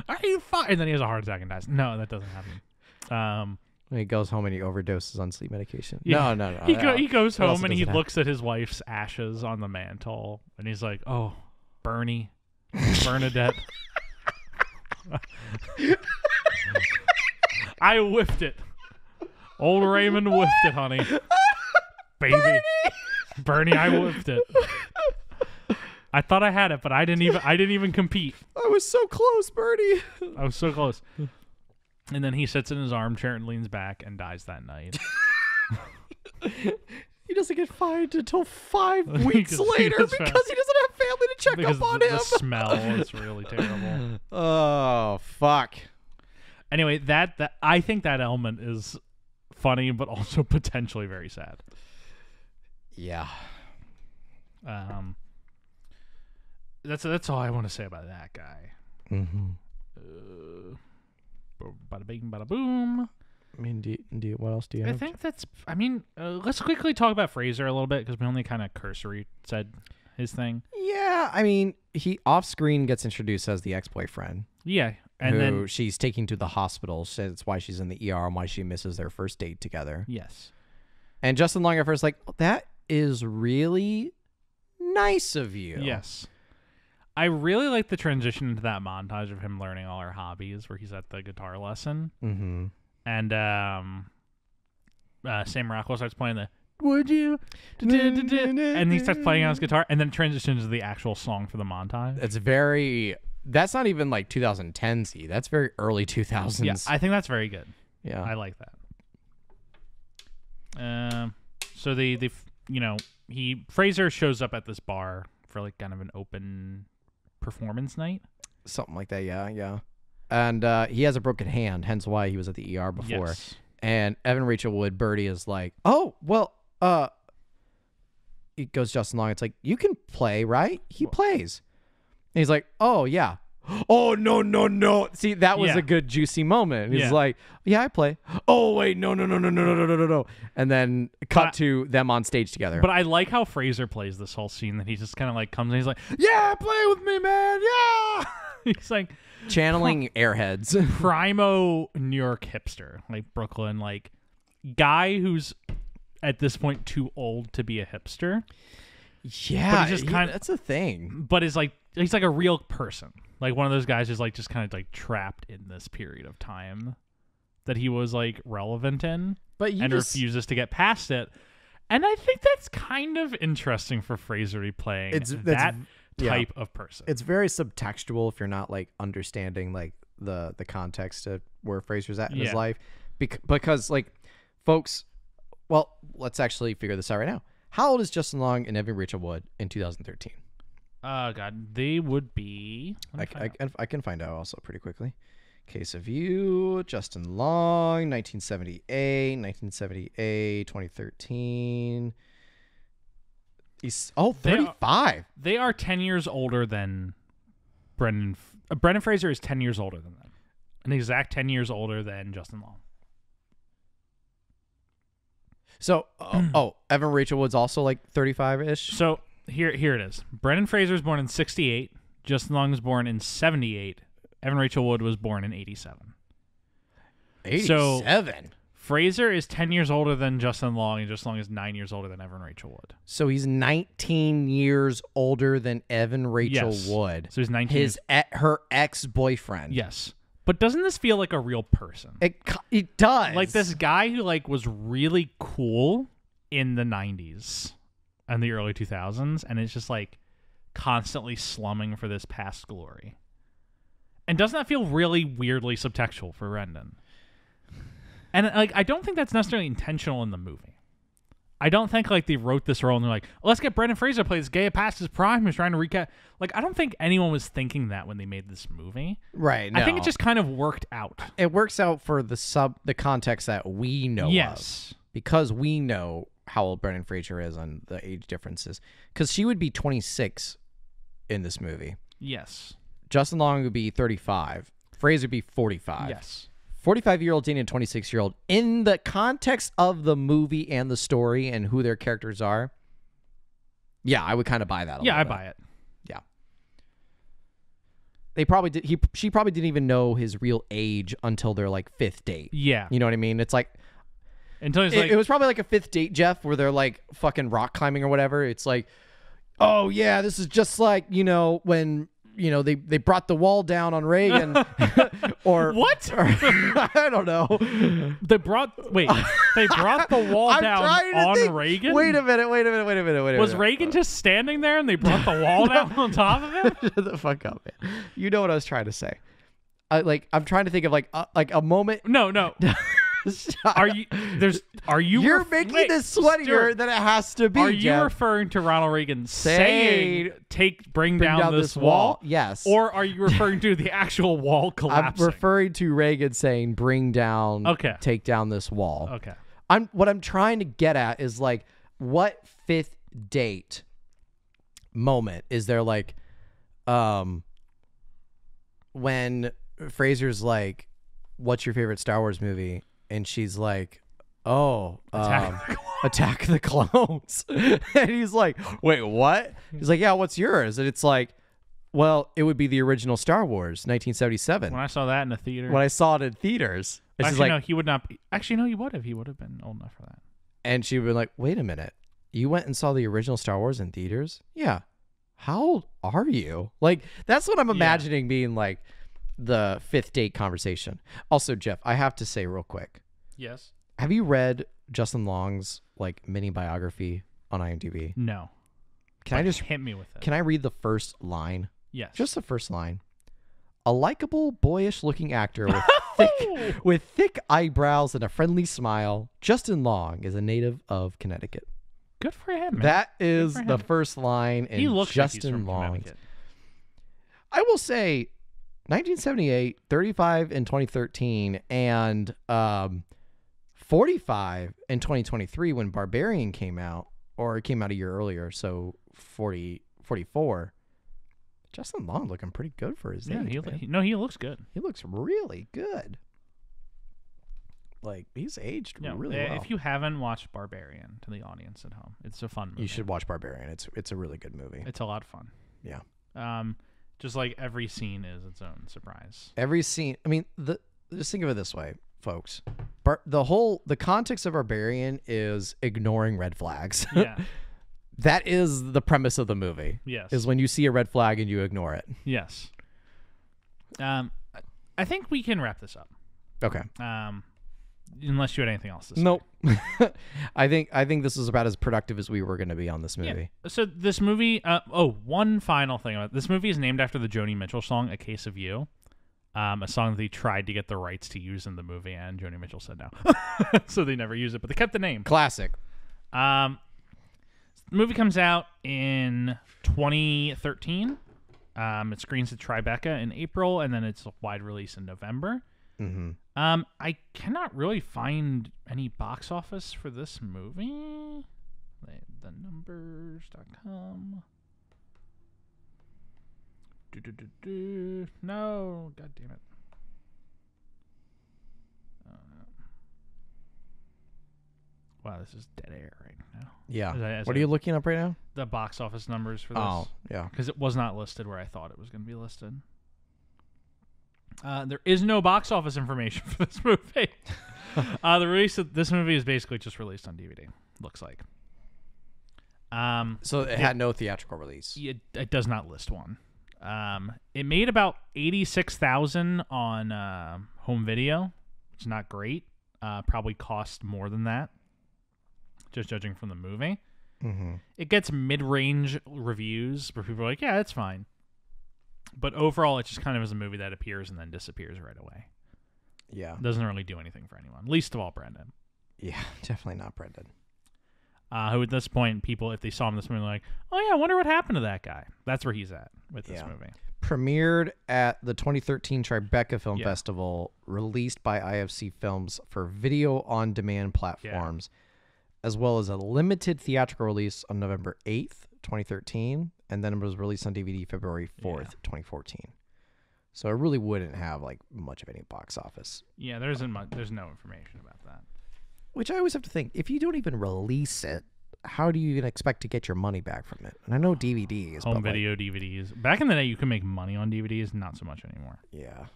Are you fuck? And then he has a heart attack and dies. No, that doesn't happen. He goes home and he overdoses on sleep medication. Yeah. No. He goes home and he looks at his wife's ashes on the mantle, and he's like, "Oh, Bernie, Bernadette, I whiffed it. Old Raymond whiffed it, honey, baby, Bernie, I whiffed it. I thought I had it, but I didn't even compete. I was so close, Bernie. I was so close." And then he sits in his armchair and leans back and dies that night. He doesn't get fined until 5 weeks later because he doesn't have family to check up on him. The smell is really terrible. Oh, fuck. Anyway, that I think that element is funny, but also potentially very sad. Yeah. That's all I want to say about that guy. Mm-hmm. Bada bing, bada boom. I mean, what else do you have? I think let's quickly talk about Fraser a little bit because we only kind of cursory said his thing. Yeah, I mean, he off-screen gets introduced as the ex-boyfriend. Yeah, and then she's taking to the hospital. That's why she's in the ER and why she misses their first date together. Yes. And Justin Long at first like, that is really nice of you. Yes. I really like the transition into that montage of him learning all her hobbies where he's at the guitar lesson. Mm-hmm. And Sam Rockwell starts playing the "Would You?" and he starts playing on his guitar, and then it transitions to the actual song for the montage. That's not even like 2010s-y. That's very early 2000s. Yeah, I think that's very good. Yeah. I like that. So Fraser shows up at this bar for like kind of an open performance night. Something like that, yeah. And he has a broken hand, hence why he was at the ER before. Yes. And Evan Rachel Wood, Birdie, is like, oh, well, it goes Justin Long. It's like, you can play, right? He plays. And he's like, oh, yeah. Oh, no. See, that was a good juicy moment. He's like, yeah, I play. Oh, wait, no. And then cut to them on stage together. But I like how Fraser plays this whole scene, that he just kind of like comes and he's like, yeah, play with me, man. Yeah. He's like channeling Airheads. Primo New York hipster, like Brooklyn, like guy who's at this point too old to be a hipster. Yeah, but that's a thing. But he's like a real person. Like one of those guys who's like just kind of like trapped in this period of time that he was like relevant in, refuses to get past it. And I think that's kind of interesting for Fraser to be playing that type of person. It's very subtextual if you're not like understanding like the context of where Fraser's at in his life, because like folks. Well, let's actually figure this out right now. How old is Justin Long and Evan Rachel Wood in 2013? God, they would be. I can find out also pretty quickly. Case of You, Justin Long, 1978, 2013. He's 35. They are 10 years older than Brendan. Brendan Fraser is 10 years older than them. An exact 10 years older than Justin Long. So, Evan Rachel Wood's also like 35-ish. So here it is. Brendan Fraser was born in 68. Justin Long was born in 78. Evan Rachel Wood was born in 87. 87? So, Fraser is 10 years older than Justin Long, and Justin Long is 9 years older than Evan Rachel Wood. So he's 19 years older than Evan Rachel Wood. So he's 19. Her ex-boyfriend. Yes. But doesn't this feel like a real person? It does. Like this guy who like was really cool in the 90s and the early 2000s, and it's just like constantly slumming for this past glory. And doesn't that feel really weirdly subtextual for Brendan? And like, I don't think that's necessarily intentional in the movie. I don't think like they wrote this role and they're like, let's get Brendan Fraser to play this gay past his prime who's trying to recap. Like, I don't think anyone was thinking that when they made this movie. Right. No. I think it just kind of worked out. It works out for the context that we know of. Because we know how old Brendan Fraser is on the age differences. Because she would be 26 in this movie. Yes. Justin Long would be 35. Fraser would be 45. Yes. 45-year-old dating a 26-year-old. In the context of the movie and the story and who their characters are, yeah, I would kind of buy that. I buy it. Yeah. They probably did. She probably didn't even know his real age until their like fifth date. Yeah. You know what I mean? It's like until it was probably like a fifth date, Jeff, where they're like fucking rock climbing or whatever. It's like, oh yeah, this is just like, when they brought the wall down on Reagan or what? Or, I don't know. They brought the wall down on Reagan? Wait a minute. Was Reagan just standing there and they brought the wall down on top of him? Shut the fuck up, man. You know what I was trying to say. I'm trying to think of like a moment. No. Are you You're making this sweatier Stuart, than it has to be. Are you Jeff. referring to Ronald Reagan saying bring down this wall? Yes. Or are you referring to the actual wall collapsing? I'm referring to Reagan saying take down this wall. Okay. What I'm trying to get at is like, what fifth date moment is there like when Fraser's like, what's your favorite Star Wars movie? And she's like, Attack the Clones. And he's like, wait, what? He's like, yeah, what's yours? And it's like, well, it would be the original Star Wars, 1977. When I saw that in the theater. When I saw it in theaters. Actually, no, he would not be. Actually, no, he would have. He would have been old enough for that. And she would be like, wait a minute. You went and saw the original Star Wars in theaters? Yeah. How old are you? Like, that's what I'm imagining being like the fifth date conversation. Also, Jeff, I have to say real quick. Yes. Have you read Justin Long's like mini biography on IMDb? No. Can I just hit me with it? Can I read the first line? Yes. Just the first line. A likable, boyish-looking actor with thick eyebrows and a friendly smile, Justin Long is a native of Connecticut. Good for him, man. That is the first line in he looks Justin like he's from Long. I will say 1978, 35 in 2013, and 45 in 2023 when Barbarian came out, or it came out a year earlier, so 44. Justin Long looking pretty good for his age. He looks good. He looks really good. Like, he's aged really well. If you haven't watched Barbarian, to the audience at home, it's a fun movie. You should watch Barbarian. It's a really good movie. It's a lot of fun. Yeah. Just like every scene is its own surprise. Every scene. I mean, just think of it this way, folks. The context of Barbarian is ignoring red flags. Yeah. That is the premise of the movie. Yes. Is when you see a red flag and you ignore it. Yes. I think we can wrap this up. Okay. Unless you had anything else to say. Nope. I think this is about as productive as we were going to be on this movie. Yeah. So this movie. One final thing about it. This movie is named after the Joni Mitchell song "A Case of You," a song that they tried to get the rights to use in the movie, and Joni Mitchell said no, so they never used it. But they kept the name. Classic. The movie comes out in 2013. It screens at Tribeca in April, and then it's a wide release in November. Mm-hmm. I cannot really find any box office for this movie. TheNumbers.com. No, god damn it. Wow, this is dead air right now. Yeah. What are you looking up right now? The box office numbers for this. Oh, yeah. Because it was not listed where I thought it was going to be listed. There is no box office information for this movie. The release of this movie is basically just released on DVD. Looks like. So it had no theatrical release. It does not list one. It made about $86,000 on home video, which is not great. Probably cost more than that, just judging from the movie. Mm-hmm. It gets mid-range reviews where people are like, yeah, it's fine. But overall, it just kind of is a movie that appears and then disappears right away. Yeah. It doesn't really do anything for anyone, least of all Brendan. Yeah, definitely not Brendan. Who at this point, people, if they saw him this movie, are like, oh yeah, I wonder what happened to that guy. That's where he's at with this movie. Premiered at the 2013 Tribeca Film Festival, released by IFC Films for video-on-demand platforms, as well as a limited theatrical release on November 8th, 2013, and then it was released on DVD February 4th, 2014. So it really wouldn't have like much of any box office. Yeah, there's no information about that. Which I always have to think, if you don't even release it, how do you even expect to get your money back from it? And I know DVDs. Home video DVDs. Back in the day, you could make money on DVDs. Not so much anymore. Yeah.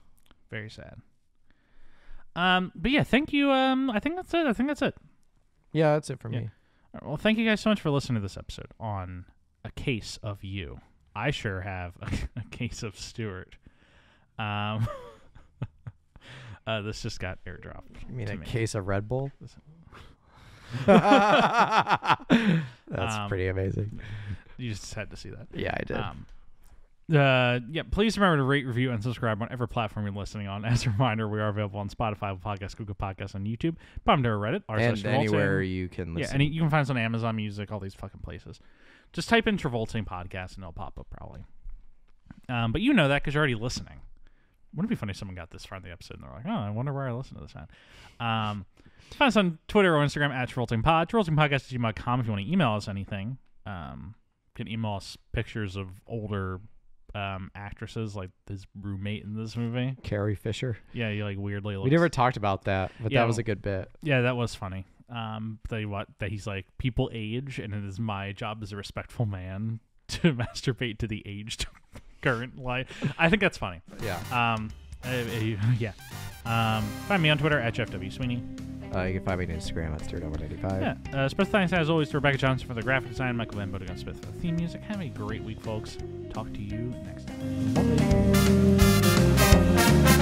Very sad. But yeah, thank you. I think that's it. Yeah, that's it for me. All right, well, thank you guys so much for listening to this episode on A Case of You. I sure have a case of Stuart. This just got airdropped. You mean a case of Red Bull? That's pretty amazing. You just had to see that. Yeah, I did. Please remember to rate, review, and subscribe on whatever platform you're listening on. As a reminder, we are available on Spotify, Apple Podcasts, Google Podcasts, on YouTube, Palmdale, Reddit, and anywhere you can listen. Yeah, and you can find us on Amazon Music, all these fucking places. Just type in Travolting Podcast and it'll pop up probably. But you know that because you're already listening. Wouldn't it be funny if someone got this far in the episode and they're like, oh, I wonder where I listen to this at. Find us on Twitter or Instagram at TravoltingPod. TravoltingPodcast@gmail.com if you want to email us anything. You can email us pictures of older actresses, like his roommate in this movie. Carrie Fisher. Yeah, you like weirdly looks... We never talked about that, but that was a good bit. Yeah, that was funny. Tell you what, that he's like, people age, and it is my job as a respectful man to masturbate to the aged current life. I think that's funny. Yeah. Find me on Twitter at JeffW Sweeney. You can find me on Instagram at Stuart185. Yeah. Special thanks as always to Rebecca Johnson for the graphic design, Michael Van Bodegon Smith for the theme music. Have a great week, folks. Talk to you next time. Bye.